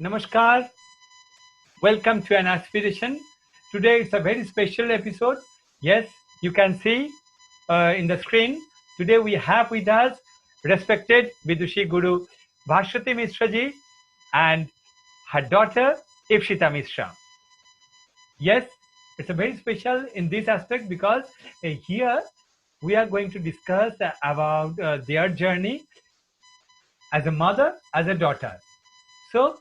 Namaskar. Welcome to an aspiration. Today it's a very special episode. Yes, you can see in the screen. Today we have with us respected Vidushi Guru Bhashwati Mishra ji and her daughter Ipshita Mishra. Yes, it's a very special in this aspect because here we are going to discuss about their journey as a mother, as a daughter. So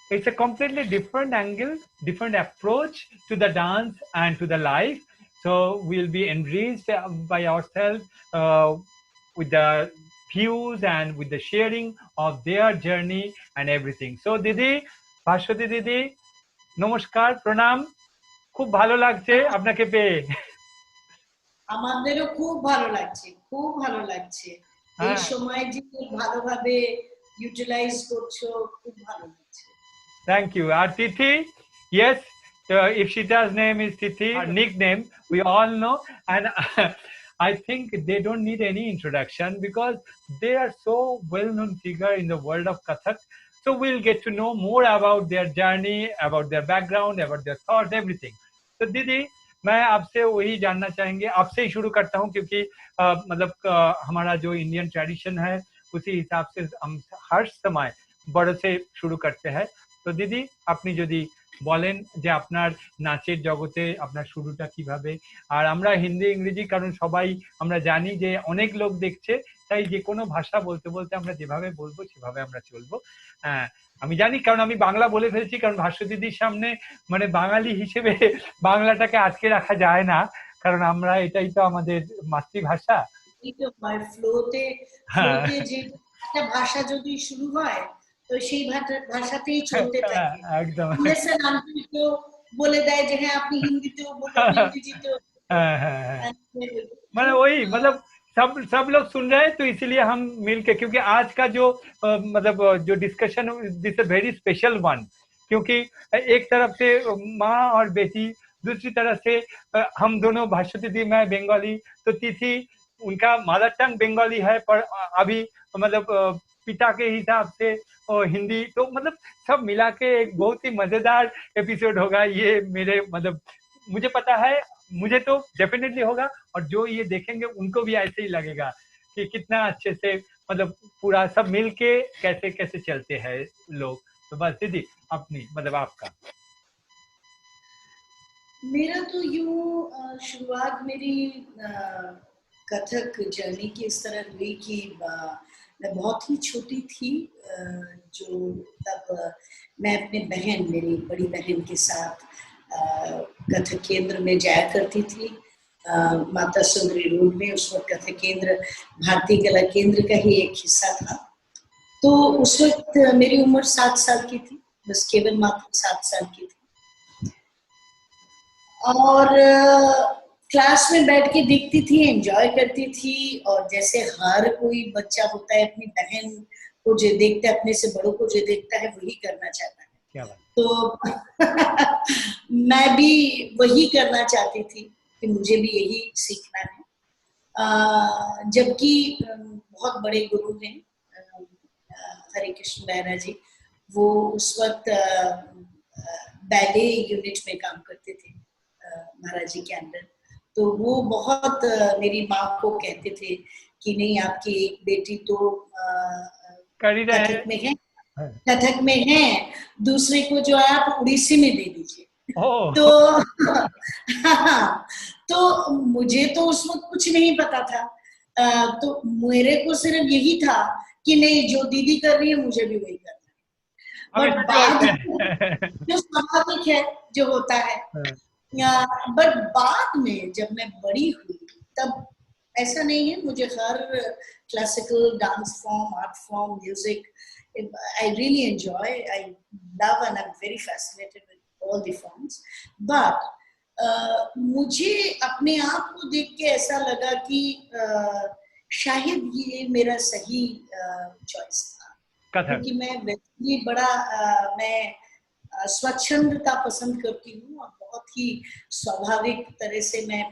it's a completely different angle, different approach to the dance and to the life. So we'll be enriched by ourselves with the views and with the sharing of their journey and everything. So Didi, Bhaswati দিদি, নমস্কার, প্রণাম, খুব ভালো লাগছে আপনাকে পেয়ে। আমাদেরও খুব ভালো লাগছে এই সময় যে ভালোভাবে ইউটিলাইজ করছো, খুব ভালো লাগছে। Thank you. Our Tithi, yes, Ipshita's name is Tithi, our nickname, we all know. And I think they don't need any introduction because they are so well-known figure in the world of Kathak. So we'll get to know more about their journey, about their background, about their thoughts, everything. So Didi, मैं आपसे वही जानना चाहेंगे, आपसे ही शुरू करता हूँ क्योंकि मतलब हमारा जो इंडियन ट्रेडिशन है उसी हिसाब से हम हर समय बड़ों से शुरू करते हैं। তো দিদি আপনি যদি বলেন যে আপনার নাচের জগতে আপনার শুরুটা কিভাবে, আর আমরা হিন্দি ইংরেজি কারণ সবাই আমরা জানি যে অনেক লোক দেখছে, তাই যে কোনো ভাষা বলতে বলতে আমরা যেভাবে বলবো সেভাবে আমরা চলবো। হ্যাঁ, আমি জানি কারণ আমি বাংলা বলে ফেলছি, কারণ ভাষ্য দিদির সামনে মানে বাঙালি হিসেবে বাংলাটাকে আটকে রাখা যায় না, কারণ আমরা এটাই তো আমাদের মাতৃভাষা। ফ্লোতে যে একটা ভাষা যদি শুরু হয় তো সেই ভাষাতেই চলতে থাকে একদম। কেউ বলে দেয় যে হ্যাঁ আপনি হিন্দিতেও বলুন, ইংরেজিতেও। মানে वही मतलब सब लोग सुन रहे हैं, तो इसीलिए हम मिलके, क्योंकि आज का जो मतलब जो discussion this a very special one, क्योंकि एक तरफ से माँ और बेटी, दूसरी तरफ से हम दोनों, भाष्वती दी मैं बंगाली, तो तिथि उनका मदर टंग बंगाली है, पर अभी मतलब पिता के हिसाब से हिंदी, तो मतलब सब मिला के एक बहुत ही मजेदार एपिसोड होगा ये। मेरे मतलब मुझे पता है, मुझे तो डेफिनेटली होगा, और जो ये देखेंगे उनको भी ऐसे ही लगेगा कि कितना अच्छे से मतलब पूरा सब मिलके कैसे कैसे चलते हैं लोग। तो बस दीदी अपनी मतलब आपका। मेरा तो यूं शुरुआत मेरी कथक जर्नी की इस तरह हुई कि मैं बहुत ही छोटी थी, जो तब मैं अपने बहन, मेरी बड़ी बहन के साथ कथक केंद्र में जाया करती थी। माता सुंदरी रोड में उस वक्त कथक केंद्र भारतीय कला केंद्र का ही एक हिस्सा था। तो उस वक्त मेरी उम्र 7 साल की थी, बस केवल मात्र 7 साल की थी, और क्लास में बैठ के देखती थी, एंजॉय करती थी, और जैसे हर कोई बच्चा होता है अपनी बहन को जो देखता है, अपने से बड़ों को जो देखता है वही करना चाहता है। तो मैं भी वही करना चाहती थी कि मुझे भी यही सीखना है। जबकि बहुत बड़े गुरु हैं हरे कृष्ण बेहरा जी, वो उस वक्त बैले यूनिट में काम करते थे महाराज जी के अंदर। तो वो बहुत मेरी माँ को कहते थे कि नहीं, आपकी एक बेटी तो कथक में है, दूसरे को जो है आप उड़ीसी में दे दीजिए। तो मुझे तो उस वक्त कुछ नहीं पता था, तो मेरे को सिर्फ यही था कि नहीं, जो दीदी कर रही है मुझे भी वही करना है। बट बाद जो स्वाभाविक है जो होता है, बट बाद में जब मैं बड़ी हुई तब ऐसा नहीं है, मुझे हर classical dance form, art form, music I really enjoy, I love and I'm very fascinated with all the forms. But मुझे अपने आप को देख के ऐसा लगा कि शायद ये मेरा सही चॉइस था, क्योंकि मैं वैसे बड़ा मैं स्वच्छंदता पसंद करती हूँ, और बहुत ही स्वाभाविक तरह से मैं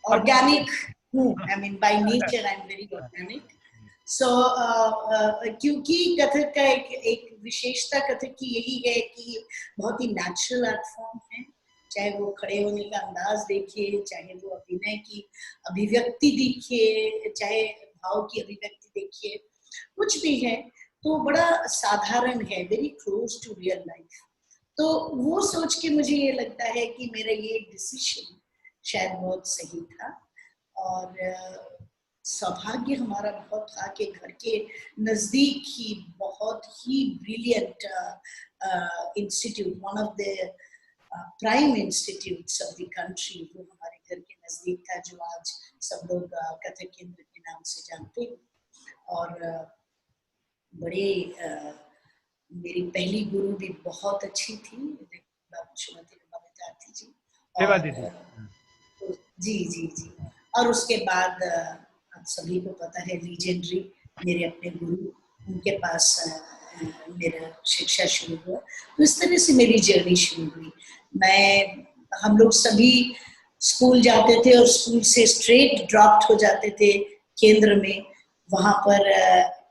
ऑर्गेनिक हूँ। I mean by nature I'm very organic. सो क्योंकि कथक का एक विशेषता कथक की यही है कि बहुत ही नेचुरल आर्ट फॉर्म है। चाहे वो खड़े होने का अंदाज देखिए, चाहे वो अभिनय की अभिव्यक्ति देखिए, चाहे भाव की अभिव्यक्ति देखिए, कुछ भी है तो बड़ा साधारण है, very close to real life. तो वो सोच के मुझे ये लगता है कि मेरा ये डिसीजन शायद बहुत सही था। और सौभाग्य हमारा बहुत था कि घर के नजदीक ही बहुत ही brilliant institute, one of the prime institutes of the country, वो हमारे घर के नजदीक था, जो आज सब लोग कथक केंद्र के नाम से जानते हैं। और बड़े मेरी पहली गुरु भी बहुत अच्छी थी, श्रीमती विद्यार्थी जी। सेवा दीदी। जी जी जी। और उसके बाद आप सभी को पता है लीजेंडरी मेरे अपने गुरु, उनके पास मेरा शिक्षा शुरू हुआ। तो इस तरह से मेरी जर्नी शुरू हुई। हम लोग सभी स्कूल जाते थे और स्कूल से स्ट्रेट ड्रॉप्ड हो जाते थे केंद्र में। वहां पर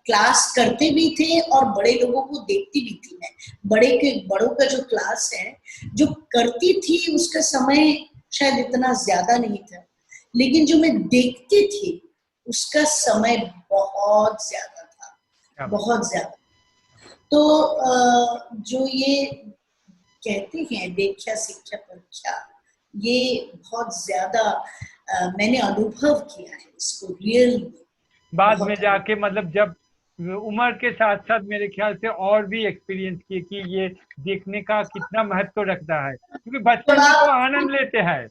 क्लास करते भी थे और बड़े लोगों को देखती भी थी मैं। बड़ों का जो क्लास है जो करती थी उसका समय शायद इतना ज्यादा नहीं था, लेकिन जो मैं देखती थी उसका समय बहुत ज्यादा था, बहुत ज्यादा। तो जो ये कहते हैं देखा शिक्षा परीक्षा, ये बहुत ज्यादा मैंने अनुभव किया है इसको रियल में। बाद में जाके मतलब जब उम्र के साथ साथ मेरे ख्याल से और भी एक्सपीरियंस किए कि ये देखने का कितना महत्व रखता है, क्योंकि बचपन में तो आनंद लेते हैं,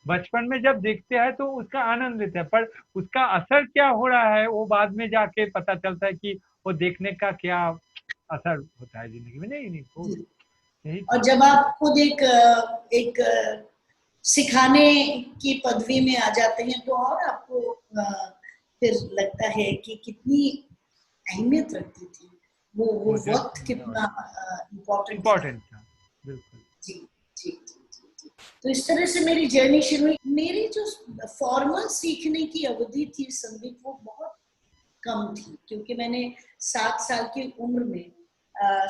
बचपन में जब देखते हैं तो उसका आनंद लेते हैं, पर उसका असर क्या हो रहा है वो बाद में जाके पता चलता है कि वो देखने का क्या असर होता है जिंदगी में। नहीं वो यही। और जब आप खुद एक सिखाने की पदवी में आ जाते हैं तो और आपको फिर लगता है कि कितनी अहमियत रखती थी वो वक्त, कितना इम्पोर्टेंट था। बिल्कुल। जी जी जी जी। तो इस तरह से मेरी जर्नी शुरू हुई। मेरी जो फॉर्मल सीखने की अवधि थी संगीत, वो बहुत कम थी, क्योंकि मैंने 7 साल की उम्र में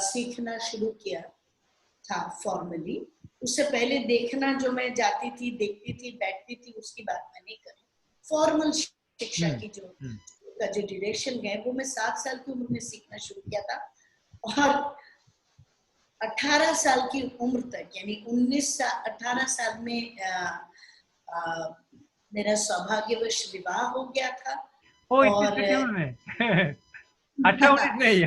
सीखना शुरू किया था फॉर्मली। उससे पहले देखना, जो मैं जाती थी, देखती थी, बैठती थी, उसकी बात मैं नहीं करी। फॉर्मल शिक्षा की जो ड्यूरेशन है वो मैं 7 साल की उम्र में सीखना शुरू किया था। और 18 साल की उम्र तक, यानी 18 साल में मेरा सौभाग्यवश विवाह हो गया था। और अच्छा 19 में ही।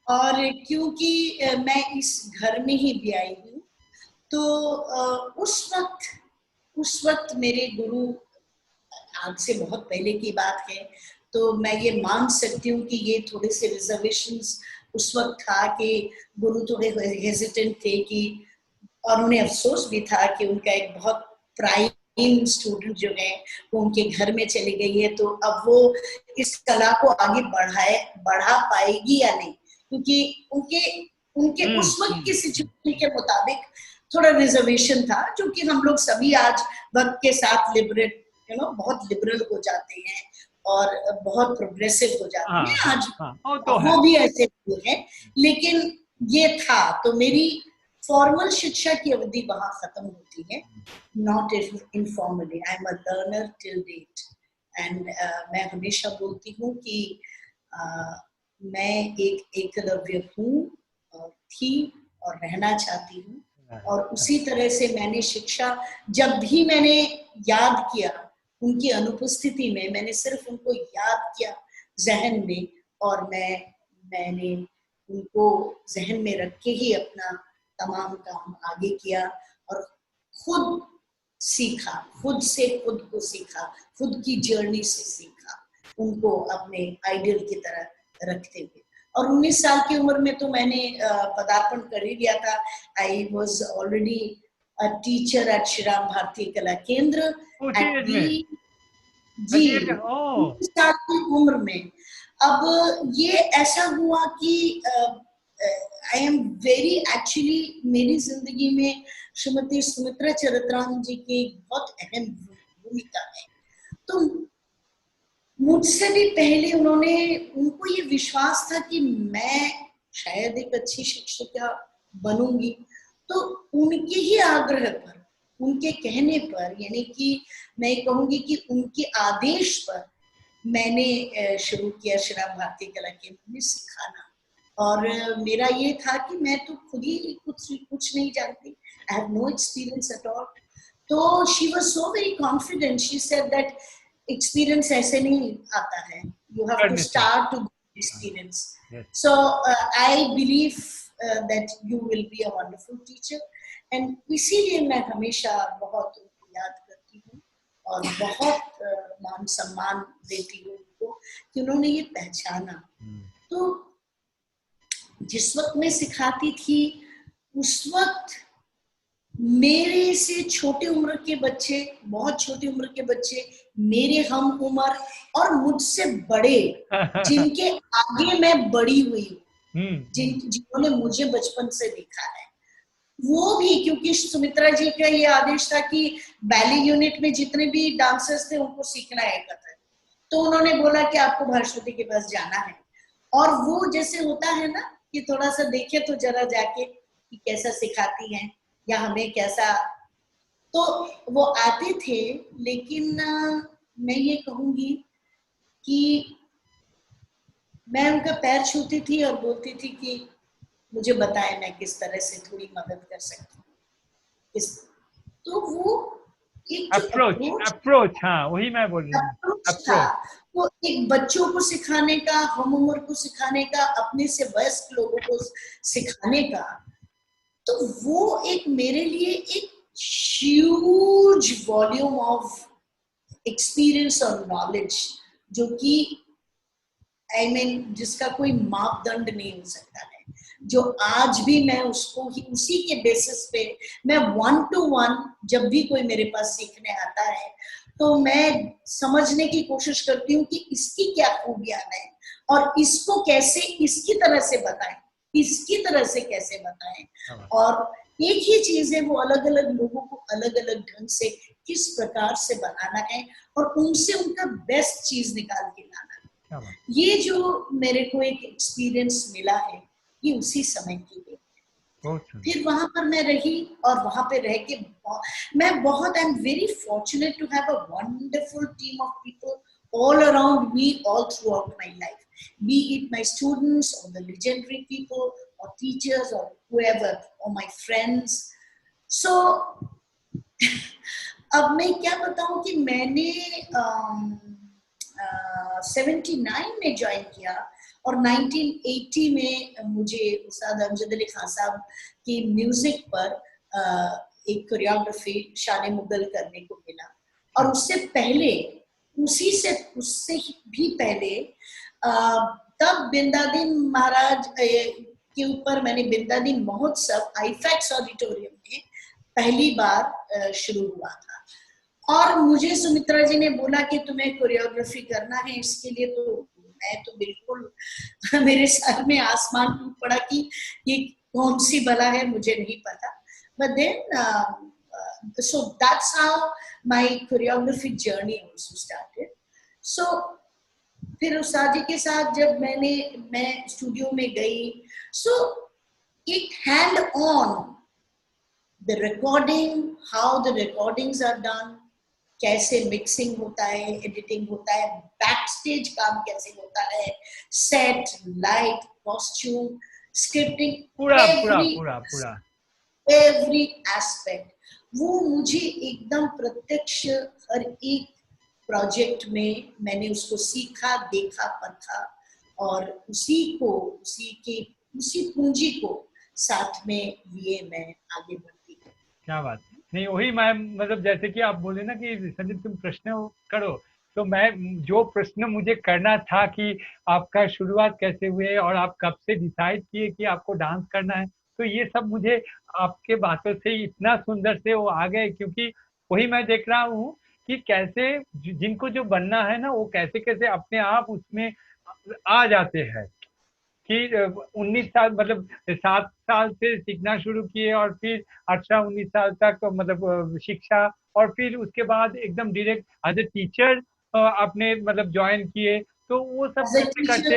और क्योंकि मैं इस घर में ही ब्याई हूँ, तो उस वक्त मेरे गुरु, आज से बहुत पहले की बात है, तो मैं ये मान सकती हूँ कि ये थोड़े से रिजर्वेशंस उस वक्त था कि गुरु थोड़े हेजिटेंट थे कि, और उन्हें अफसोस भी था कि उनका एक बहुत प्राइम स्टूडेंट जो है वो उनके घर में चली गई है, तो अब वो इस कला को आगे बढ़ा पाएगी या नहीं, क्योंकि उनके उस वक्त की सिचुएशन के मुताबिक थोड़ा रिजर्वेशन था, जो कि हम लोग सभी आज वक्त के साथ बहुत लिबरल हो जाते हैं और बहुत प्रोग्रेसिव हो जाते हैं आज। वो भी ऐसे है, लेकिन ये था। तो मेरी फॉर्मल शिक्षा की अवधि वहां खत्म होती है, not informally. I am a learner till date. And मैं हमेशा बोलती हूँ कि मैं एक एकलव्य हूँ, थी और रहना चाहती हूँ। और उसी तरह से मैंने शिक्षा, जब भी मैंने याद किया उनकी अनुपस्थिति में, मैंने सिर्फ उनको याद किया जहन में, और मैंने उनको जहन में रख के ही अपना तमाम काम आगे किया और खुद सीखा, खुद से खुद को सीखा, खुद की जर्नी से सीखा, उनको अपने आइडियल की तरह रखते हुए। और 19 साल की उम्र में तो मैंने पदार्पण कर ही लिया था। I was already a teacher at Shri Ram Bharati Kala Kendra जी 19 साल की उम्र में। अब ये ऐसा हुआ कि आई एम वेरी एक्चुअली, मेरी जिंदगी में श्रीमती सुमित्रा चरित्राम जी की बहुत अहम भूमिका है। तो मुझसे भी पहले उनको ये विश्वास था कि मैं शायद एक अच्छी शिक्षिका बनूंगी, तो उनके ही आग्रह पर, उनके कहने पर, यानी कि मैं कहूंगी कि उनके आदेश पर मैंने शुरू किया श्रीराम भारती कला केंद्र में सिखाना। और मेरा ये था कि मैं तो खुद ही कुछ नहीं जानती, I have no experience at all. तो she was so very confident, she said that experience ऐसे नहीं आता है, you have to start to experience. So I believe that you will be a wonderful teacher, and इसीलिए मैं हमेशा बहुत उनको याद करती हूँ और बहुत मान सम्मान देती हूँ उनको कि उन्होंने ये पहचाना। तो जिस वक्त मैं सिखाती थी उस वक्त मेरे से छोटे उम्र के बच्चे, बहुत छोटी उम्र के बच्चे, मेरे हम उम्र और मुझसे बड़े, जिनके आगे मैं बड़ी हुई हूँ, जिन्होंने मुझे बचपन से देखा है, वो भी, क्योंकि सुमित्रा जी का ये आदेश था कि बैले यूनिट में जितने भी डांसर्स थे उनको सीखना है कथक, तो उन्होंने बोला कि आपको भारश्रुति के पास जाना है। और वो जैसे होता है ना कि थोड़ा सा देखे तो जरा जाके कि कैसा सिखाती हैं या हमें कैसा, तो वो आते थे। लेकिन मैं ये कहूंगी कि मैं उनका पैर छूती थी और बोलती थी कि मुझे बताएं मैं किस तरह से थोड़ी मदद कर सकती हूँ। तो वो एक अप्रोच, हाँ वही मैं बोल रही हूँ, अप्रोच था। वो एक बच्चों को सिखाने का, हम उम्र को सिखाने का, अपने से वयस्क लोगों को सिखाने का, तो वो एक मेरे लिए एक ह्यूज वॉल्यूम ऑफ एक्सपीरियंस और नॉलेज, जो कि आई मीन जिसका कोई मापदंड नहीं हो सकता है, जो आज भी मैं उसको ही उसी के बेसिस पे मैं 1-to-1 जब भी कोई मेरे पास सीखने आता है तो मैं समझने की कोशिश करती हूँ कि इसकी क्या खूबियां हैं और इसको कैसे इसकी तरह से बताएं, इसकी तरह से कैसे बताएं। और एक ही चीज है, वो अलग अलग लोगों को अलग अलग ढंग से किस प्रकार से बनाना है और उनसे उनका बेस्ट चीज निकाल के लाना है। ये जो मेरे को एक एक्सपीरियंस मिला है ये उसी समय की है। फिर वहां पर मैं रही और वहां पे रह के मैं बहुत I am very fortunate to have a wonderful team of people all around me all throughout my life, be it my students or the legendary people or teachers or whoever or my friends. So अब मैं क्या बताऊं कि मैंने 79 में join किया और 1980 में मुझे उस्ताद अमजद अली खान साहब की म्यूजिक पर एक कोरियोग्राफी शान मुगल करने को मिला। और उससे पहले उससे भी पहले तब बिंदादीन महाराज के ऊपर मैंने बिंदादीन महोत्सव आईफैक्स ऑडिटोरियम में पहली बार शुरू हुआ था। और मुझे सुमित्रा जी ने बोला कि तुम्हें कोरियोग्राफी करना है, इसके लिए तो मैं तो बिल्कुल मेरे सर में आसमान टूट पड़ा कि ये कौन सी बला है, मुझे नहीं पता। But then so that's how my choreography journey also started. So फिर उस्ताद जी के साथ जब मैं स्टूडियो में गई, so it hand on the recording, how the recordings are done, कैसे मिक्सिंग होता है, एडिटिंग होता है, बैक स्टेज काम कैसे होता है, सेट, लाइट, कॉस्ट्यूम, स्क्रिप्टिंग, पूरा एवरी एस्पेक्ट वो मुझे एकदम प्रत्यक्ष हर एक प्रोजेक्ट में मैंने उसको सीखा, देखा, परखा और उसी पूंजी को साथ में लिए मैं आगे बढ़ती हूँ। क्या बात नहीं, वही मैं मतलब जैसे कि आप बोले ना कि संदीप तुम प्रश्न करो, तो मैं जो प्रश्न मुझे करना था कि आपका शुरुआत कैसे हुए और आप कब से डिसाइड किए कि आपको डांस करना है, तो ये सब मुझे आपके बातों से इतना सुंदर से वो आ गए, क्योंकि वही मैं देख रहा हूँ कि कैसे जिनको जो बनना है ना वो कैसे कैसे अपने आप उसमें आ जाते हैं कि 19 साल मतलब 7 साल से सीखना शुरू किए और फिर 18-19 साल तक मतलब शिक्षा, और फिर उसके बाद एकदम डायरेक्ट एज ए टीचर आपने मतलब ज्वाइन किए, तो वो सब As a करते teacher, करते,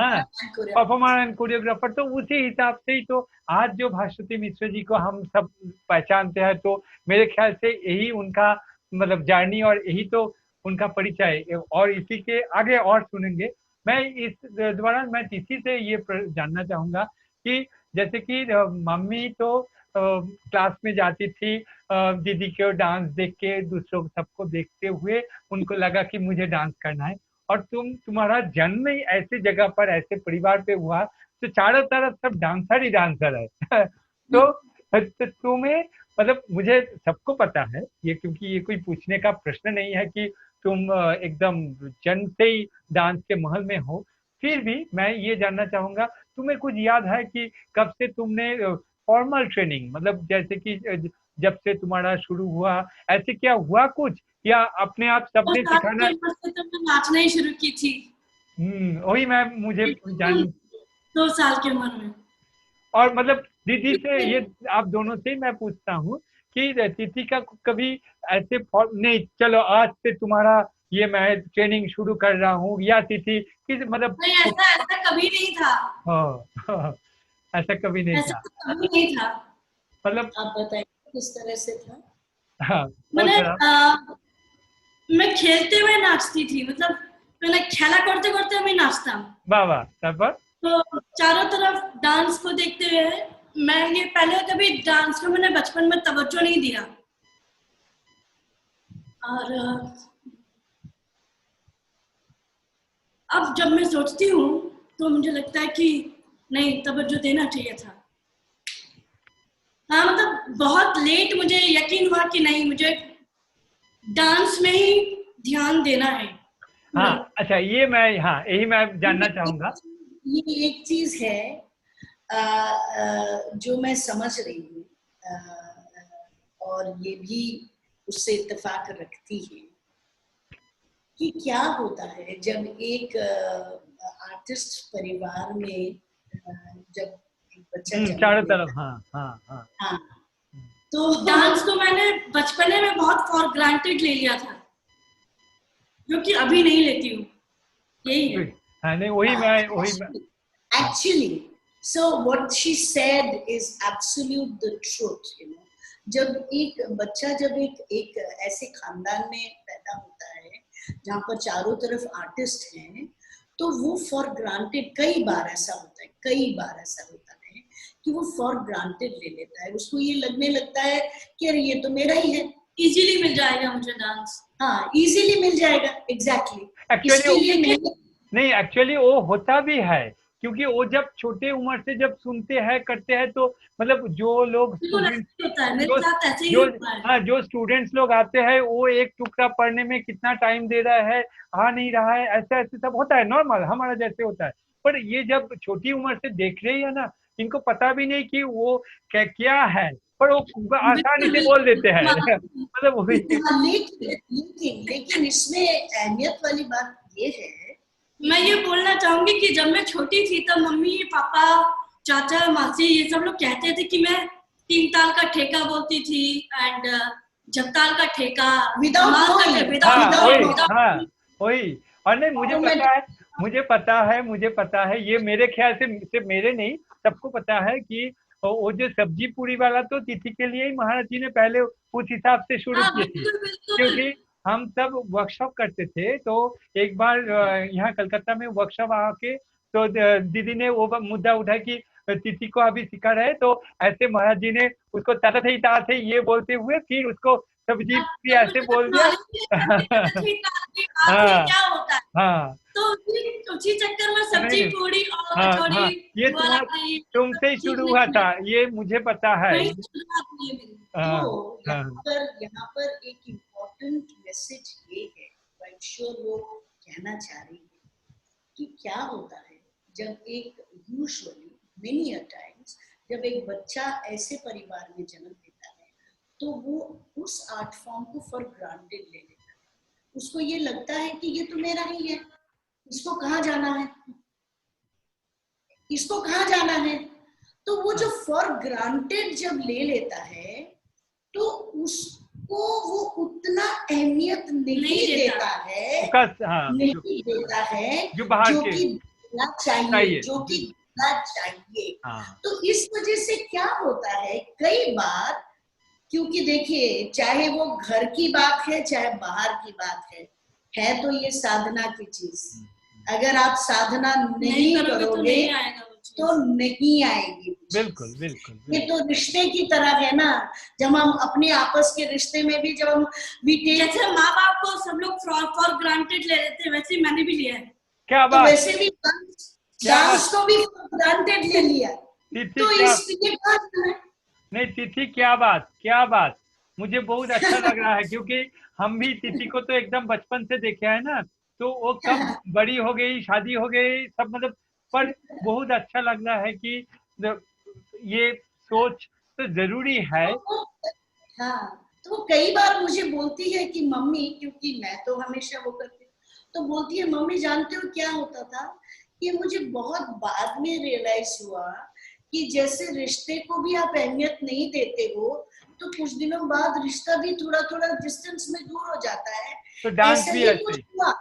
हाँ, performer and choreographer. Performer and choreographer, तो उसी हिसाब से ही तो आज जो भास्वती मिश्र जी को हम सब पहचानते हैं, तो मेरे ख्याल से यही उनका मतलब जर्नी और यही तो उनका परिचय, और इसी के आगे और सुनेंगे। मैं इस द्वारा मैं इसी से ये जानना चाहूंगा कि जैसे कि मम्मी तो क्लास में जाती थी, दीदी के डांस देख के, दूसरों सबको देखते हुए उनको लगा कि मुझे डांस करना है, और तुम्हारा जन्म ही ऐसे जगह पर, ऐसे परिवार पे हुआ, तो चारों तरफ सब डांसर ही डांसर है। तो तुम्हें मतलब, मुझे सबको पता है ये, क्योंकि ये कोई पूछने का प्रश्न नहीं है कि तुम एकदम जन्म से ही डांस के महल में हो। फिर भी मैं ये जानना चाहूंगा, तुम्हें कुछ याद है कि कब से तुमने फॉर्मल ट्रेनिंग, मतलब जैसे कि जब से तुम्हारा शुरू हुआ, ऐसे क्या हुआ कुछ, या अपने आप दो सबने साल सिखाना? की उम्र से तो मैं नाचना ही शुरू की थी। वही मैं मुझे जान 2 साल की उम्र में। और मतलब दीदी से, ये आप दोनों से ही मैं पूछता हूँ कि तिथि का कभी ऐसे नहीं, चलो आज से तुम्हारा ये मैं ट्रेनिंग शुरू कर रहा हूँ, या तिथि किस मतलब नहीं, ऐसा ऐसा कभी नहीं था। हाँ, ऐसा कभी नहीं ऐसा था, तो कभी नहीं था। मतलब आप बताइए किस तरह से था? हाँ, वो मैंने थोड़ा मैं खेलते हुए नाचती थी, मतलब मैंने खेला करते करते मैं नाचता। वाह वाह, तब तो चारों तरफ डांस को देखते हुए, मैं ये पहले कभी डांस को मैंने बचपन में तवज्जो नहीं दिया, और अब जब मैं सोचती हूँ तो मुझे लगता है कि नहीं, तवज्जो देना चाहिए था। हाँ, मतलब बहुत लेट मुझे यकीन हुआ कि नहीं, मुझे डांस में ही ध्यान देना है। हाँ, अच्छा, ये मैं, हाँ, यही मैं जानना चाहूंगा। ये एक चीज है जो मैं समझ रही हूँ, और ये भी उससे इत्तेफाक रखती है कि क्या होता है जब एक आर्टिस्ट परिवार में जब एक बच्चा जन्म चारों लेता तरफ, है। हाँ हाँ हाँ, हाँ, तो डांस को मैंने बचपने में बहुत फॉर ग्रांटेड ले लिया था, जो कि अभी नहीं लेती हूँ। यही है। हाँ, नहीं, वही मैं actually, so what she said is absolute the truth, you know. जब एक बच्चा जब एक ऐसे खानदान में पैदा होता है जहाँ पर चारों तरफ आर्टिस्ट हैं, तो वो फॉर ग्रांटेड, कई बार ऐसा होता है कि वो फॉर ग्रांटेड ले लेता है। उसको ये लगने लगता है कि अरे ये तो मेरा ही है, इजीली मिल जाएगा मुझे डांस। हाँ, इजीली मिल जाएगा, एग्जैक्टली। एक्चुअली इसके लिए नहीं, एक्चुअली वो होता भी है, क्योंकि वो जब छोटे उम्र से जब सुनते हैं, करते हैं, तो मतलब जो लोग बिल्कुल स्टूडेंट, ऐसे ही होता है, मेरे जो साथ ऐसे ही जो होता है। हाँ, जो स्टूडेंट्स लोग आते हैं, वो एक टुकड़ा पढ़ने में कितना टाइम दे रहा है, आ नहीं रहा है, ऐसे ऐसे सब होता है, नॉर्मल हमारा जैसे होता है। पर ये जब छोटी उम्र से देख रही है ना, इनको पता भी नहीं कि वो क्या क्या है, पर वो आसानी बिल्कुल से बोल देते हैं। बिल्कुल। मतलब वही लेकिन इसमें अहमियत वाली बात ये है, मैं ये बोलना चाहूंगी कि जब मैं छोटी थी तब मम्मी पापा चाचा मासी ये सब लोग कहते थे कि मैं 3 ताल का ठेका बोलती थी, एंड जगताल का ठेका, Without माल का knowing, ठेका, हाँ, without वही, knowing. हाँ, वही। और नहीं, मुझे तो मैं पता है, मुझे पता है, ये मेरे ख्याल से सिर्फ मेरे नहीं, सबको पता है कि वो जो सब्जी पूरी वाला, तो तिथि के लिए ही महाराज जी ने पहले उस हिसाब से शुरू हाँ किए थे, बिल्कुल बिल्कुल। क्योंकि हम सब वर्कशॉप करते थे। तो एक बार यहाँ कलकत्ता में वर्कशॉप आके, तो दीदी ने वो मुद्दा उठाया कि तिथि को अभी सिखा रहे, तो ऐसे महाराज जी ने उसको तरह थे ये बोलते हुए फिर उसको सब्जी पूरी जब ऐसे मुझे बोल दिया। नॉलेज नहीं था कि ठेका आखिर हाँ क्या होता है, हाँ, तो उसी चक्कर में सब्जी नहीं, पूरी और हाँ कचौड़ी हाँ, ये वाला तुमसे ही शुरू हुआ था, ये मुझे पता है। वही शुरुआत हुई है मेरी। हाँ तो हाँ यहाँ पर एक इम्पोर्टेंट मैसेज ये है, आई एम श्योर वो कहना चाह रही है कि क्या होता है जब एक यूजुअली मेनी टाइम्स जब एक बच्चा ऐसे परिवार में जन्म लेता है, तो वो उस आर्ट फॉर्म को फॉर ग्रांटेड ले लेता है। उसको ये लगता है कि ये तो मेरा ही है, इसको कहाँ जाना है, इसको कहाँ जाना है। तो वो जो फॉर ग्रांटेड जब ले लेता है, तो उसको वो उतना अहमियत नहीं देता है फोकस, हाँ, नहीं देता है जो बाहर जो के कि देना चाहिए, चाहिए, जो कि देना चाहिए। हाँ, तो इस वजह से क्या होता है कई बार, क्योंकि देखिए चाहे वो घर की बात है चाहे बाहर की बात है तो ये साधना की चीज। अगर आप साधना नहीं करोगे तो करोगे नहीं आएगा वो चीज। तो नहीं आएगी वो चीज। बिल्कुल बिल्कुल ये तो रिश्ते की तरह है ना, जब हम अपने आपस के रिश्ते में भी जब हम जैसे माँ बाप को सब लोग फॉर ग्रांटेड ले लेते हैं, वैसे ही मैंने भी लिया है। क्या तो बात, वैसे भी क्या डांस बात, को भी ग्रांटेड ले लिया। तिथि तो क्या, इस ये बात है। नहीं तिथि क्या बात, क्या बात, मुझे बहुत अच्छा लग रहा है क्योंकि हम भी तिथि को तो एकदम बचपन से देखे है ना, तो वो कब बड़ी हो गई, शादी हो गई, सब मतलब, पर बहुत अच्छा लग रहा है कि ये सोच तो जरूरी है। हाँ, तो कई बार मुझे बोलती है कि मम्मी, क्योंकि मैं तो हमेशा वो करती हूँ, तो बोलती है मम्मी जानते हो क्या होता था, कि मुझे बहुत बाद में रियलाइज हुआ कि जैसे रिश्ते को भी आप अहमियत नहीं देते हो तो कुछ दिनों बाद रिश्ता भी थोड़ा थोड़ा डिस्टेंस में दूर हो जाता है। तो डांस ऐसा भी ही ऐसे कुछ ही, हुआ,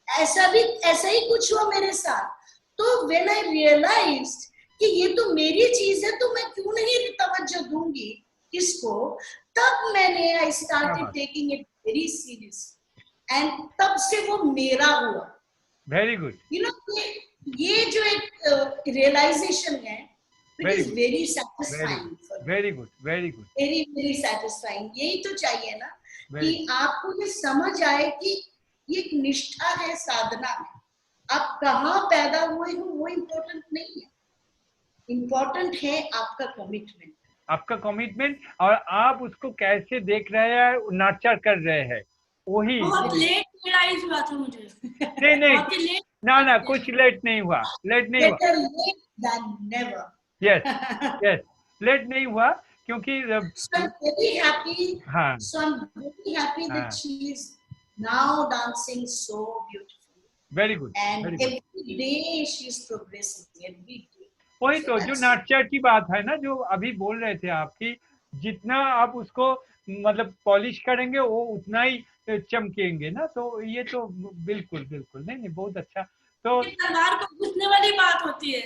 ऐसा ही कुछ हुआ मेरे साथ। तो व्हेन आई रियलाइज्ड कि ये तो मेरी चीज है तो मैं क्यों नहीं तवज्जो दूंगी इसको, तब मैंने आई क्या स्टार्टेड बात, taking it very serious and तब से वो मेरा हुआ। वेरी गुड, यू नो ये जो एक रियलाइजेशन है, it very is good, very very satisfying good, for very good, very good, very very satisfying. यही तो चाहिए ना कि वेरी गुड, आपको ये समझ आए कि ये एक निष्ठा है साधना में। आप कहाँ पैदा हुए हो वो इम्पोर्टेंट नहीं है, इम्पोर्टेंट है आपका कमिटमेंट। आपका कमिटमेंट और आप उसको कैसे देख रहे हैं, नर्चर कर रहे हैं, वही बहुत वही, लेट रियलाइज हुआ था मुझे, नहीं नहीं, बहुत ही लेट। ना ना, कुछ लेट नहीं हुआ, लेट नहीं हुआ, better late than never. Yes yes, late नहीं हुआ क्योंकि So I'm very happy. हाँ So I'm very happy that हाँ, she is now dancing so beautifully, very good, and very good, every day she's progressing every day. वही So तो जो that's nurture की बात है ना, जो अभी बोल रहे थे आप कि जितना आप उसको मतलब पॉलिश करेंगे वो उतना ही चमकेंगे ना, तो ये तो बिल्कुल बिल्कुल, नहीं नहीं, बहुत अच्छा, तो ये तलवार को घुसने वाली बात होती है,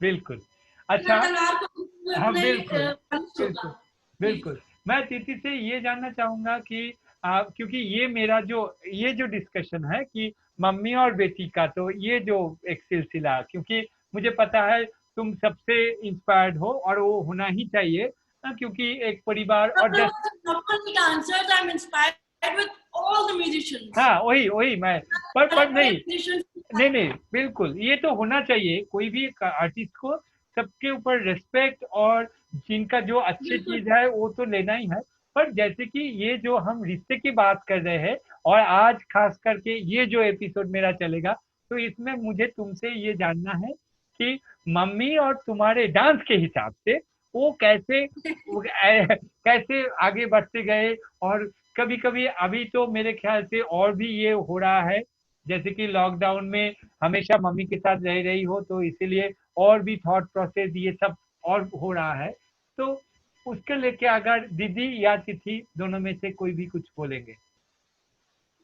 बिल्कुल, बिना अच्छा, तलवार को घुसे हाँ उतना ही बिल्कुल पनिश होगा। बिल्कुल बिल्कुल। मैं दीदी से ये जानना चाहूंगा कि क्योंकि ये मेरा जो ये जो डिस्कशन है कि मम्मी और बेटी का, तो ये जो एक सिलसिला, क्योंकि मुझे पता है तुम सबसे इंस्पायर्ड हो और वो होना ही चाहिए, क्योंकि एक परिवार और जैसे, Not only dancers, I'm inspired with all the musicians. हाँ वही वही मैं, पर बड़े-बड़े नहीं musicians, नहीं नहीं, बिल्कुल ये तो होना चाहिए, कोई भी आर्टिस्ट को सबके ऊपर रिस्पेक्ट और जिनका जो अच्छी बिल्कुल। चीज है वो तो लेना ही है। पर जैसे कि ये जो हम रिश्ते की बात कर रहे हैं और आज खास करके ये जो एपिसोड मेरा चलेगा, तो इसमें मुझे तुमसे ये जानना है कि मम्मी और तुम्हारे डांस के हिसाब से वो कैसे कैसे आगे बढ़ते गए, और कभी कभी अभी तो मेरे ख्याल से और भी ये हो रहा है, जैसे कि लॉकडाउन में हमेशा मम्मी के साथ रह रही हो तो इसीलिए और भी थॉट प्रोसेस ये सब और हो रहा है, तो उसके लेके अगर दीदी या तिथि दोनों में से कोई भी कुछ बोलेंगे।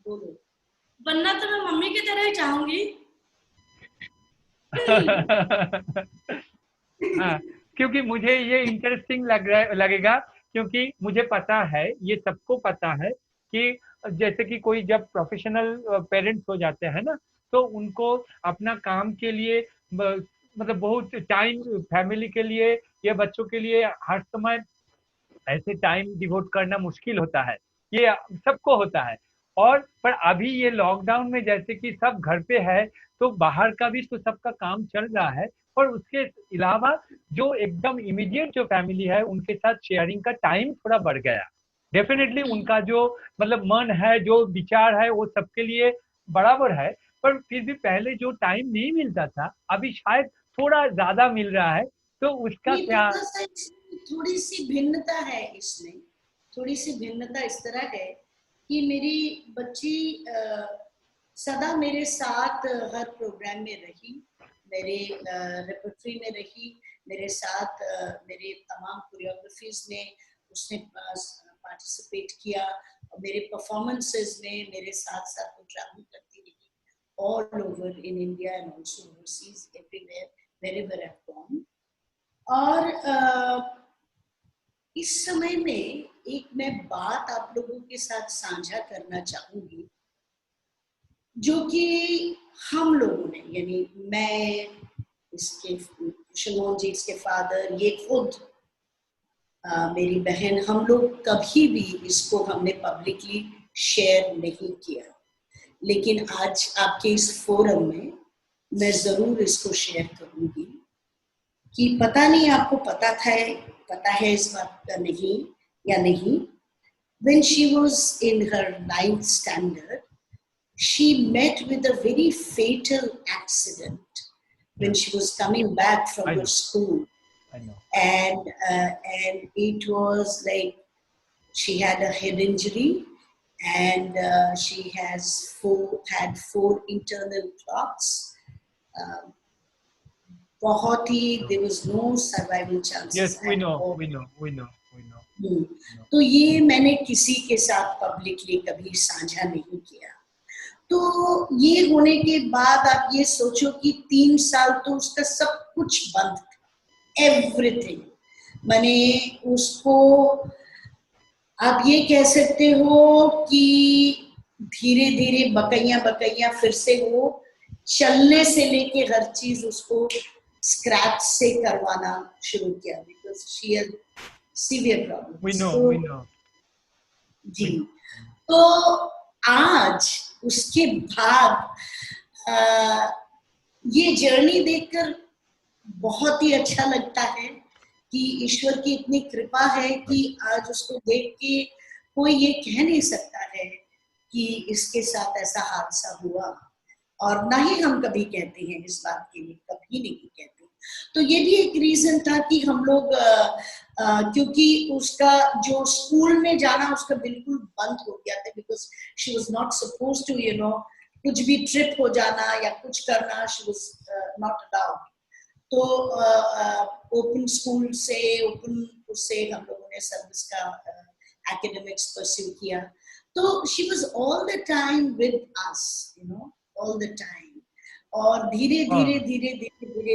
बोलो। बनना तो मैं मम्मी की तरह ही चाहूंगी। हाँ, क्योंकि मुझे ये इंटरेस्टिंग लगेगा, क्योंकि मुझे पता है, ये सबको पता है कि जैसे कि कोई जब प्रोफेशनल पेरेंट्स हो जाते हैं ना, तो उनको अपना काम के लिए मतलब बहुत टाइम फैमिली के लिए या बच्चों के लिए हर समय ऐसे टाइम डिवोट करना मुश्किल होता है, ये सबको होता है। और पर अभी ये लॉकडाउन में जैसे कि सब घर पे है, तो बाहर का भी तो सबका काम चल रहा है, और उसके अलावा जो एकदम इमीडिएट जो फैमिली है उनके साथ शेयरिंग का टाइम थोड़ा बढ़ गया। डेफिनेटली उनका जो मतलब मन है, जो विचार है, वो सबके लिए बराबर है, पर फिर भी पहले जो टाइम नहीं मिलता था अभी शायद थोड़ा ज्यादा मिल रहा है, तो उसका नहीं, क्या। थोड़ा सा थोड़ी सी भिन्नता है इसमें। थोड़ी सी भिन्नता इस तरह है कि मेरी बच्ची सदा मेरे साथ हर प्रोग्राम में रही, मेरे रेपर्टरी में रही, मेरे साथ मेरे तमाम कोरियोग्राफीज में उसने पार्टिसिपेट किया, और मेरे परफॉर्मेंसेस में मेरे साथ साथ वो ट्रैवल करती रही। all over in India and also overseas, everywhere, wherever I've gone. और इस समय में एक मैं बात आप लोगों के साथ साझा करना चाहूंगी, जो कि हम लोगों ने, यानी मैं, इसके शलोन जी, इसके फादर, ये खुद मेरी बहन, हम लोग कभी भी इसको हमने पब्लिकली शेयर नहीं किया, लेकिन आज आपके इस फोरम में मैं जरूर इसको शेयर करूंगी कि पता नहीं आपको पता है इस बात का नहीं या नहीं. When she was in her 9th standard, she met with a very fatal accident when she was coming back from her school. I know. And it was like she had a head injury, and she had 4 internal clots. There was no survival chances. Yes, we at know, all. we know. तो ये मैंने किसी के साथ publicly कभी साझा नहीं किया. तो ये होने के बाद आप ये सोचो कि 3 साल तो उसका सब कुछ बंद था, एवरीथिंग. मैंने उसको, आप ये कह सकते हो कि धीरे धीरे बकैया फिर से वो चलने से लेके हर चीज उसको स्क्रैच से करवाना शुरू किया, because she had severe problem. We know. जी. तो आज उसके बाद ये जर्नी देखकर बहुत ही अच्छा लगता है कि ईश्वर की इतनी कृपा है कि आज उसको देख के कोई ये कह नहीं सकता है कि इसके साथ ऐसा हादसा हुआ, और ना ही हम कभी कहते हैं इस बात के लिए, कभी नहीं कहते. तो ये भी एक रीजन था कि हम लोग क्योंकि उसका जो स्कूल में जाना उसका बिल्कुल बंद हो गया था, because she was not supposed to, you know, कुछ भी ट्रिप हो जाना या कुछ करना, शी वाज नॉट अलाउड. तो ओपन स्कूल से, उससे हम लोगों ने सर्विस का एकेडमिक्स परस्यू किया. तो she was all the time with us, you know, all the time. और धीरे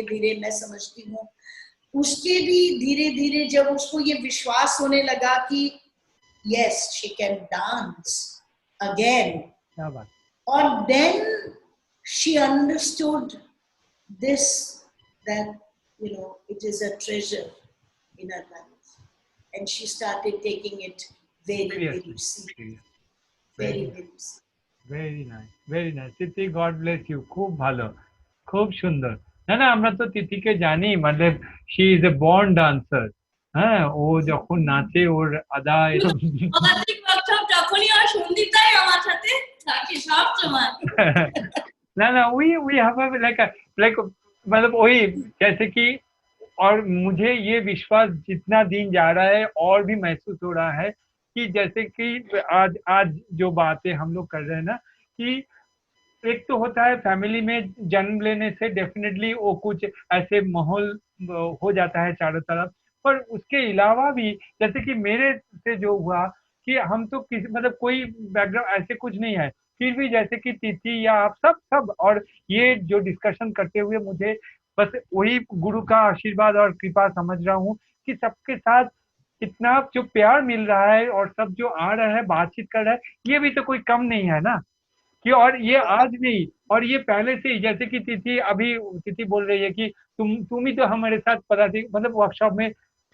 धीरे मैं समझती हूँ उसके भी धीरे धीरे जब उसको ये विश्वास होने लगा कि yes, she can dance again, और then she understood this, that you know it is a treasure in her life, and she started taking it very seriously. Very seriously. Very nice. Tithi, God bless you. খুব ভালো, খুব সুন্দর. না আমরা তো তিথিকে জানি, মানে she is a born dancer. হ্যাঁ, ও যখন নাচে ওর আদায় তখনই আর সন্দীপটাই আমার সাথে থাকে সব সময়. না we have a like मतलब वही, जैसे कि, और मुझे ये विश्वास जितना दिन जा रहा है और भी महसूस हो रहा है कि जैसे कि आज जो बातें हम लोग कर रहे हैं ना, कि एक तो होता है फैमिली में जन्म लेने से डेफिनेटली वो कुछ ऐसे माहौल हो जाता है चारों तरफ, पर उसके अलावा भी जैसे कि मेरे से जो हुआ कि हम तो किसी, मतलब कोई बैकग्राउंड ऐसे कुछ नहीं है, फिर भी जैसे कि तिथि या आप सब और ये जो डिस्कशन करते हुए मुझे बस वही गुरु का आशीर्वाद और कृपा समझ रहा हूँ कि सबके साथ इतना जो प्यार मिल रहा है और सब जो आ रहा है, बातचीत कर रहा है, ये भी तो कोई कम नहीं है ना. कि और ये आज नहीं, और ये पहले से ही, जैसे कि तिथि बोल रही है कि तुम ही तो हमारे साथ पता थी, मतलब वर्कशॉप में,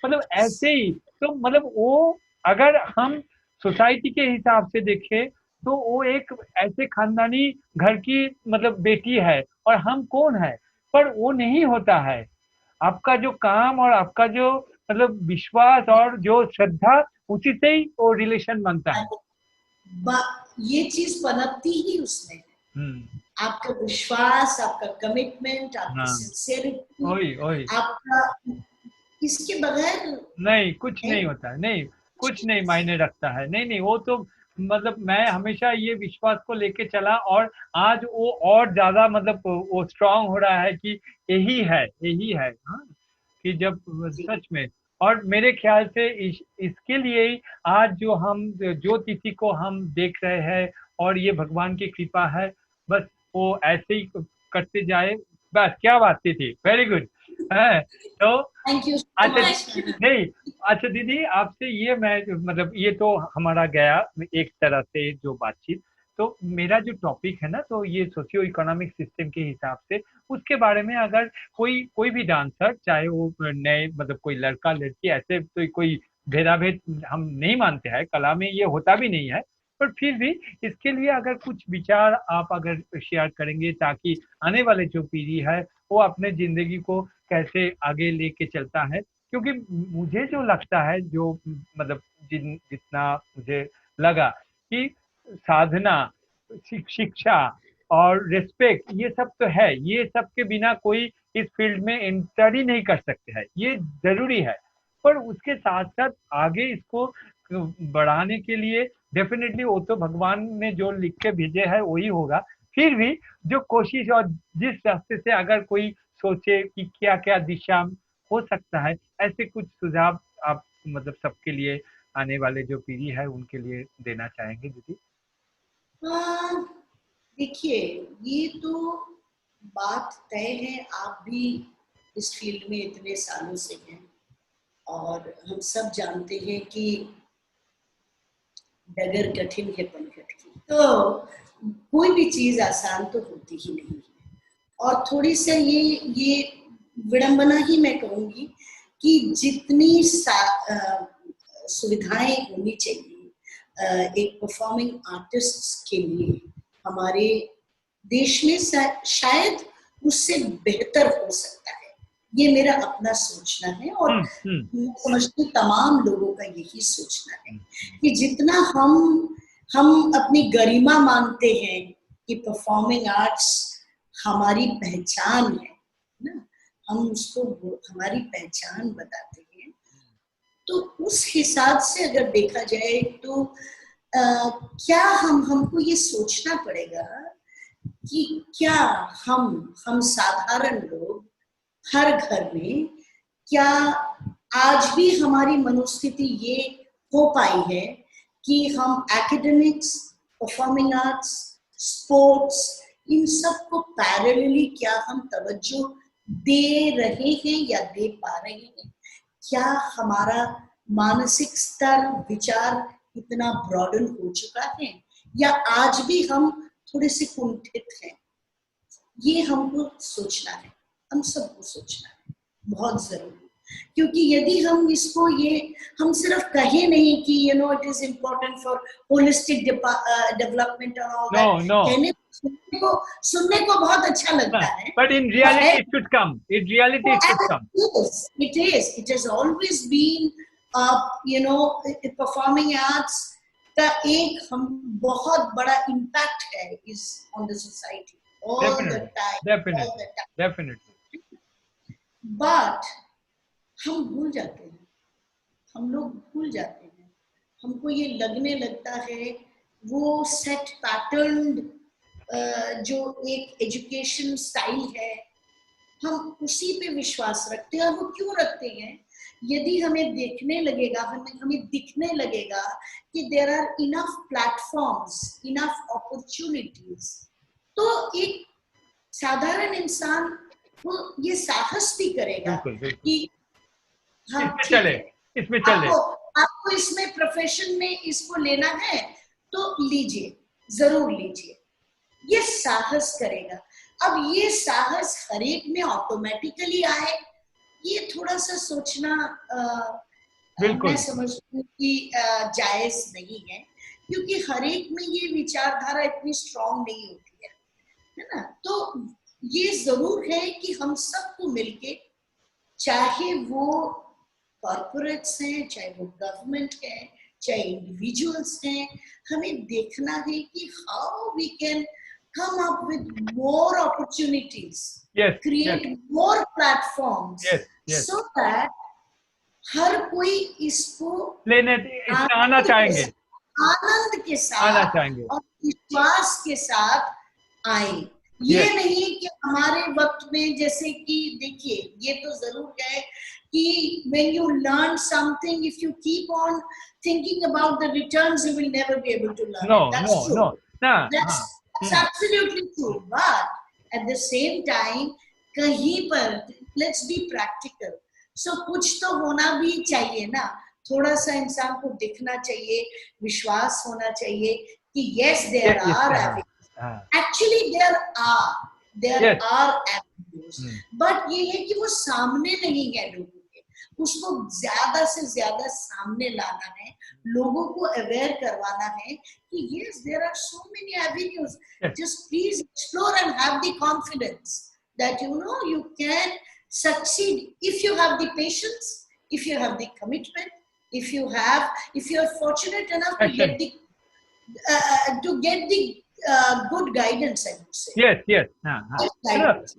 मतलब ऐसे ही. तो मतलब वो अगर हम सोसाइटी के हिसाब से देखें तो वो एक ऐसे खानदानी घर की मतलब बेटी है, और हम कौन है, पर वो नहीं होता है. आपका जो काम और आपका जो मतलब विश्वास और जो श्रद्धा, उसी से ही वो रिलेशन बनता है. ये चीज पनपती ही उसमें है. आपका विश्वास, आपका कमिटमेंट, आपकी सिंसियरिटी, आपका, इसके बगैर नहीं कुछ नहीं होता है. नहीं, कुछ नहीं मायने रखता है. नहीं, वो तो मतलब मैं हमेशा ये विश्वास को लेके चला, और आज वो और ज्यादा मतलब वो स्ट्रांग हो रहा है कि यही है. हाँ, कि जब सच में, और मेरे ख्याल से इसके लिए ही आज जो तिथि को हम देख रहे हैं, और ये भगवान की कृपा है, बस वो ऐसे ही करते जाए, बस। क्या बात थी, वेरी गुड है। तो थैंक यू सो अच्छा मच। नहीं, अच्छा दीदी आपसे ये मैं मतलब ये तो हमारा गया एक तरह से जो बातचीत। तो मेरा जो टॉपिक है ना, तो ये सोशियो इकोनॉमिक सिस्टम के हिसाब से उसके बारे में अगर कोई कोई भी डांसर, चाहे वो नए मतलब कोई लड़का लड़की, ऐसे तो कोई भेदाभेद हम नहीं मानते हैं, कला में ये होता भी नहीं है, पर फिर भी इसके लिए अगर कुछ विचार आप अगर शेयर करेंगे, ताकि आने वाले जो पीढ़ी है वो अपने जिंदगी को कैसे आगे लेके चलता है। क्योंकि मुझे जो लगता है, जो मतलब जितना मुझे लगा कि साधना, शिक्षा और रिस्पेक्ट, ये सब तो है, ये सब के बिना कोई इस फील्ड में एंटर ही नहीं कर सकते हैं, ये जरूरी है। पर उसके साथ साथ आगे इसको बढ़ाने के लिए डेफिनेटली वो तो भगवान ने जो लिख के भेजे है वही होगा। फिर भी जो कोशिश और जिस रास्ते से अगर कोई सोचे कि क्या क्या दिशा हो सकता है, ऐसे कुछ सुझाव आप मतलब सबके लिए, आने वाले जो पीढ़ी है उनके लिए देना चाहेंगे दीदी? हाँ, देखिए, ये तो बात तय है, आप भी इस फील्ड में इतने सालों से हैं और हम सब जानते हैं कि डगर कठिन है पंकज की, तो कोई भी चीज आसान तो होती ही नहीं है। और थोड़ी सा ये विडंबना ही मैं कहूंगी कि जितनी सुविधाएं होनी चाहिए एक परफॉर्मिंग आर्टिस्ट के लिए हमारे देश में, शायद उससे बेहतर हो सकता है। ये मेरा अपना सोचना है और मैं समझती हूँ तमाम लोगों का यही सोचना है कि जितना हम अपनी गरिमा मानते हैं कि परफॉर्मिंग आर्ट्स हमारी पहचान है ना, हम उसको हमारी पहचान बताते हैं, तो उस हिसाब से अगर देखा जाए तो क्या हमको ये सोचना पड़ेगा कि क्या हम साधारण लोग हर घर में, क्या आज भी हमारी मनोस्थिति ये हो पाई है कि हम एकेडमिक्स, परफॉर्मिंग आर्ट्स, स्पोर्ट्स, इन सब को पैरेलली क्या हम तवज्जो दे रहे हैं या दे पा रहे हैं? क्या हमारा मानसिक स्तर, विचार इतना ब्रॉडन हो चुका है या आज भी हम थोड़े से कुंठित हैं? ये हमको सोचना है, हम सबको सोचना है, बहुत जरूरी। क्योंकि यदि हम इसको हम सिर्फ कहे नहीं कि it is important for holistic development और ऑल दैट, कहने सुनने को बहुत अच्छा लगता है, but in reality it should come, in reality it should come. It has always been performing arts का एक बहुत बड़ा इम्पैक्ट है इस on the society all the time. Definitely. But हम भूल जाते हैं, हम लोग भूल जाते हैं, हमको ये लगने लगता है वो सेट पैटर्न जो एक एजुकेशन स्टाइल है, हम उसी पे विश्वास रखते हैं। और वो क्यों रखते हैं? यदि हमें देखने लगेगा, हमें दिखने लगेगा कि there are enough platforms, enough opportunities, तो एक साधारण इंसान वो ये साहस भी करेगा कि इसमें चले। आपको इसमें प्रोफेशन में इसको लेना है तो लीजिए, जरूर लीजिए, ये साहस करेगा। अब ये साहस हर एक में ऑटोमेटिकली आए, ये थोड़ा सा सोचना मैं समझती हूँ कि जायज नहीं है, क्योंकि हर एक में ये विचारधारा इतनी स्ट्रांग नहीं होती है ना। तो ये जरूर है कि हम सबको मिलके, चाहे वो कॉर्पोरेट्स हैं, चाहे वो गवर्नमेंट है, चाहे इंडिविजुअल्स हैं, हमें देखना है कि how we can come up with more opportunities, create more platforms, so that हर कोई इसको आना चाहेंगे, आनंद के साथ और विश्वास के साथ आए। ये नहीं कि हमारे वक्त में, जैसे कि देखिए, ये तो जरूर है कि when you learn something, if you keep on thinking about the returns, you will never be able to learn. That's true. That's That's absolutely true. But at the same time, कहीं पर let's be practical. So कुछ तो होना भी चाहिए ना, थोड़ा सा इंसान को दिखना चाहिए, विश्वास होना चाहिए कि yes there are avenues. Actually there are avenues. But ये है कि वो सामने नहीं है लोगों के, उसको ज्यादा से ज्यादा सामने लाना है, लोगों को अवेयर करवाना है कि yes there are so many avenues. Just please explore and have the confidence that you can succeed if you have the patience, if you have the commitment, if you are fortunate enough to get the good guidance, I would say. Yes.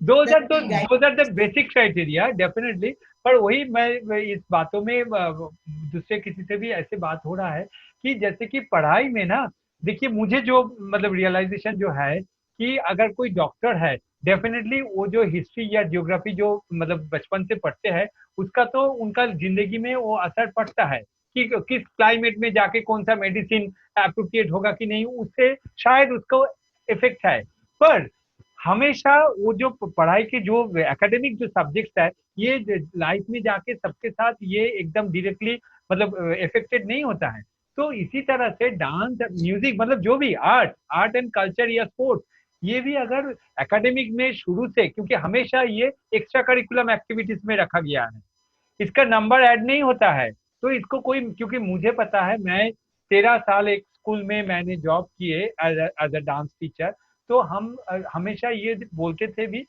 Those are the basic criteria, definitely. पर वही मैं इस बातों में दूसरे किसी से भी ऐसे बात हो रहा है कि जैसे कि पढ़ाई में ना, देखिए मुझे जो मतलब रियलाइजेशन जो है कि अगर कोई डॉक्टर है, डेफिनेटली वो जो हिस्ट्री या ज्योग्राफी जो मतलब बचपन से पढ़ते हैं, उसका तो उनका जिंदगी में वो असर पड़ता है कि किस क्लाइमेट में जाके कौन सा मेडिसिन एप्रोप्रिएट होगा कि नहीं, उससे शायद उसको इफेक्ट है। पर हमेशा वो जो पढ़ाई के जो एकेडमिक जो सब्जेक्ट्स है, ये लाइफ में जाके सबके साथ ये एकदम डायरेक्टली मतलब इफेक्टेड नहीं होता है। तो इसी तरह से डांस, म्यूजिक, मतलब जो भी आर्ट एंड कल्चर या स्पोर्ट्स, ये भी अगर एकेडमिक में शुरू से, क्योंकि हमेशा ये एक्स्ट्रा करिकुलम एक्टिविटीज में रखा गया है, इसका नंबर ऐड नहीं होता है, तो इसको कोई, क्योंकि मुझे पता है मैं 13 साल एक स्कूल में मैंने जॉब किए एज अ डांस टीचर, तो हम हमेशा ये बोलते थे भी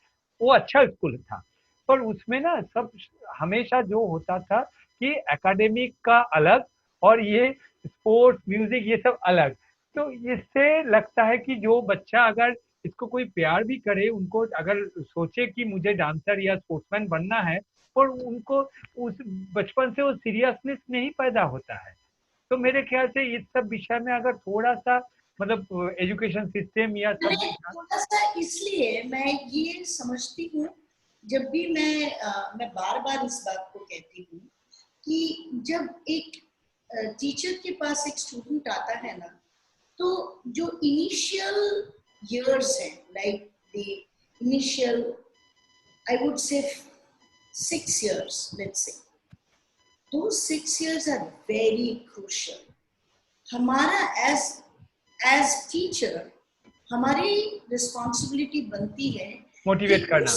वो अच्छा स्कूल था, पर उसमें ना सब हमेशा जो होता था कि एकेडमिक का अलग और ये स्पोर्ट्स म्यूजिक ये सब अलग। तो इससे लगता है कि जो बच्चा अगर इसको कोई प्यार भी करे, उनको अगर सोचे कि मुझे डांसर या स्पोर्ट्समैन बनना है, और उनको उस बचपन से वो सीरियसनेस नहीं पैदा होता है। तो मेरे ख्याल से इस सब विषय में अगर थोड़ा सा मतलब एजुकेशन सिस्टम या थोड़ा सा, इसलिए मैं ये समझती हूँ, जब भी मैं बार बार इस बात को कहती हूँ कि जब एक टीचर के पास एक स्टूडेंट आता है ना, तो जो इनिशियल years है, like the initial, I would say 6 years, let's say, those 6 years are very crucial. हमारा as teacher हमारी responsibility बनती है मोटिवेट करना,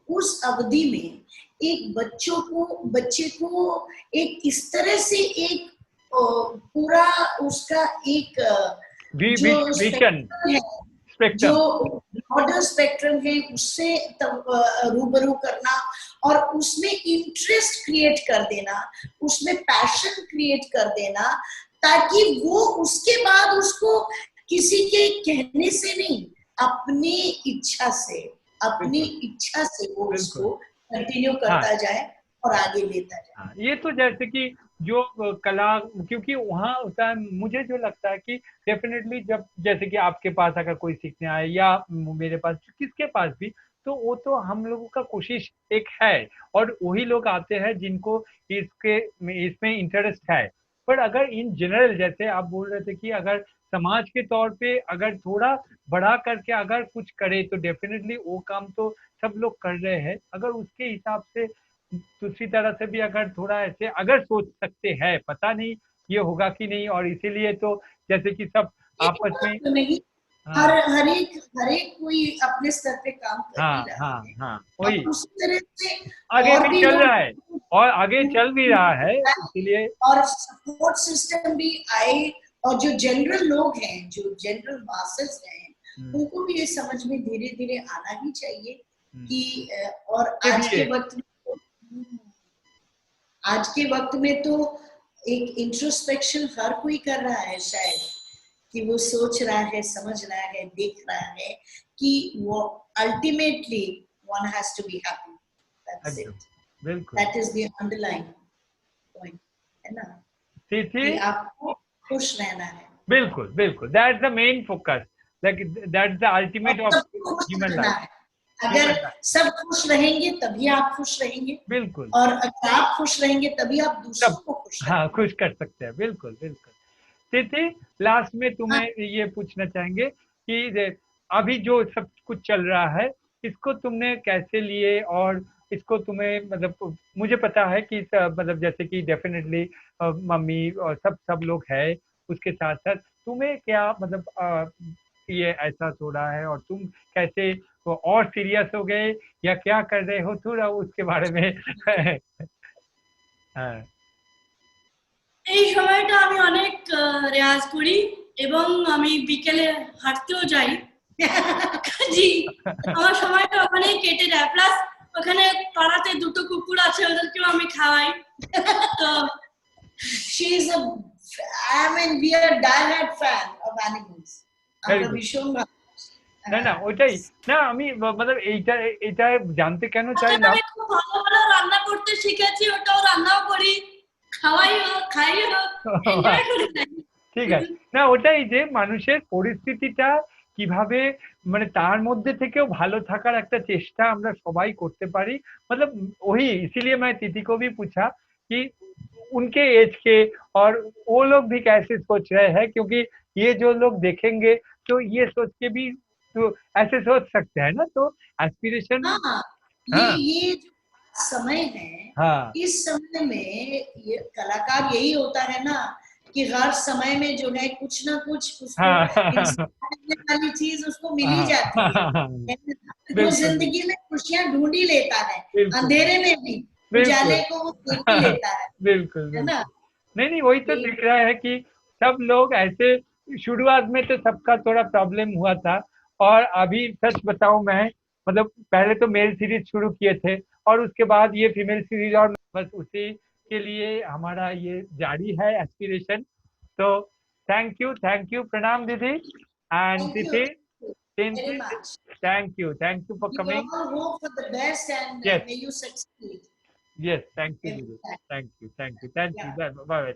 उस अवधि में एक बच्चे को एक इस तरह से एक पूरा उसका एक जो ब्रॉडर स्पेक्ट्रम है उससे रूबरू करना और उसमें इंटरेस्ट क्रिएट कर देना, उसमें पैशन क्रिएट कर देना, ताकि वो उसके बाद उसको किसी के कहने से नहीं, अपनी इच्छा से वो उसको कंटिन्यू करता जाए और आगे लेता जाए। ये तो जैसे कि जो कला, क्योंकि वहाँ होता है, मुझे जो लगता है कि डेफिनेटली जब जैसे कि आपके पास अगर कोई सीखने आए या मेरे पास, किसके पास भी, तो वो तो हम लोगों का कोशिश एक है और वही लोग आते हैं जिनको इसमें इंटरेस्ट है। पर अगर इन जनरल जैसे आप बोल रहे थे कि अगर समाज के तौर पे अगर थोड़ा बढ़ा करके अगर कुछ करे तो डेफिनेटली वो काम तो सब लोग कर रहे हैं। अगर उसके हिसाब से दूसरी तरह से भी अगर थोड़ा ऐसे अगर सोच सकते हैं, पता नहीं ये होगा कि नहीं, और इसीलिए तो जैसे कि सब आपस में नहीं, हर एक कोई अपने स्तर पे काम कर रहा है, वही उसी तरह से आगे भी चल रहा है और आगे चल भी रहा है, इसलिए और सपोर्ट सिस्टम भी आए और जो जनरल लोग हैं, जो जनरल मासेस हैं, उनको भी ये समझ में धीरे धीरे आना ही चाहिए कि और आज के वक्त में तो एक इंट्रोस्पेक्शन हर कोई कर रहा है, शायद कि वो सोच रहा है, समझ रहा है, देख रहा है कि वो ultimately one has to be happy. That's it. बिल्कुल, that is the underlying point, है ना, कि आपको खुश रहना है। बिल्कुल बिल्कुल, that's the main focus, like that's the ultimate of human life. अगर सब खुश रहेंगे तभी आप खुश रहेंगे, बिल्कुल, और अगर आप खुश रहेंगे तभी आप दूसरों को खुश कर सकते हैं। बिल्कुल बिल्कुल। तिथि, लास्ट में तुम्हें ये पूछना चाहेंगे कि अभी जो सब कुछ चल रहा है इसको तुमने कैसे लिए, और इसको तुम्हें मतलब मुझे पता है कि मतलब जैसे कि डेफिनेटली मम्मी और सब लोग हैं, उसके साथ साथ तुम्हें क्या मतलब ये ऐसा हो रहा है और तुम कैसे और सीरियस हो गए या क्या कर रहे हो, थोड़ा उसके बारे में हाँ এই সময়টা আমি অনেক রেয়াজ করি এবং আমি বিকেলে হাঁটতেও যাই। জি, আমার সময়টা ওখানেই কেটে যায়। প্লাস ওখানে পাড়াতে দুটো কুকুর আছে, ওদেরকেও আমি খাওয়াই। তো she is a, I mean, we are diehard fan of animals. Very আমরা good. ভীষণ না না ওইটাই না, আমি मतलब এইটা এটা জানতে কেন চাইলাম, আমি খুব ভালো ভালো রান্না করতে শিখেছি, ওটাও রান্নাও করি, খাওয়াইও খাইও, এনজয় করে যাই। ঠিক আছে না, ওটাই যে মানুষের পরিস্থিতিটা কিভাবে মানে তার মধ্যে থেকেও ভালো থাকার একটা চেষ্টা আমরা সবাই করতে পারি। मतलब वही इसीलिए मैं तिथि को भी पूछा कि उनके एज के और वो लोग भी कैसे सोच रहे हैं, क्योंकि ये जो लोग देखेंगे तो ये सोच के भी तो ऐसे सोच सकते हैं ना, तो एस्पिरेशन। हाँ, हाँ ये जो समय है, हाँ इस समय में ये कलाकार यही होता है ना कि हर समय में जो है कुछ ना कुछ उसको हाँ इंस्पायर करने वाली चीज उसको मिल ही जाती है। वो बिल्कुल जिंदगी में खुशियां ढूंढ ही लेता है, बिल्कुल अंधेरे में भी उजाले को वो देख ही लेता है बिल्कुल है ना। बिल्कुल नहीं नहीं, वही तो दिख रहा है कि सब लोग ऐसे, शुरुआत में तो सबका थोड़ा प्रॉब्लम हुआ था, और अभी सच बताऊं मैं, मतलब पहले तो मेल सीरीज शुरू किए थे और उसके बाद ये फीमेल सीरीज, और बस उसी के लिए हमारा ये जारी है एस्पिरेशन। तो थैंक यू, प्रणाम दीदी एंड Thank you तिथि, very much. Thank you for We coming. all hope for the best and Yes. may you succeed Yes, thank you every दीदी, time. Thank you Yeah. Bye bye.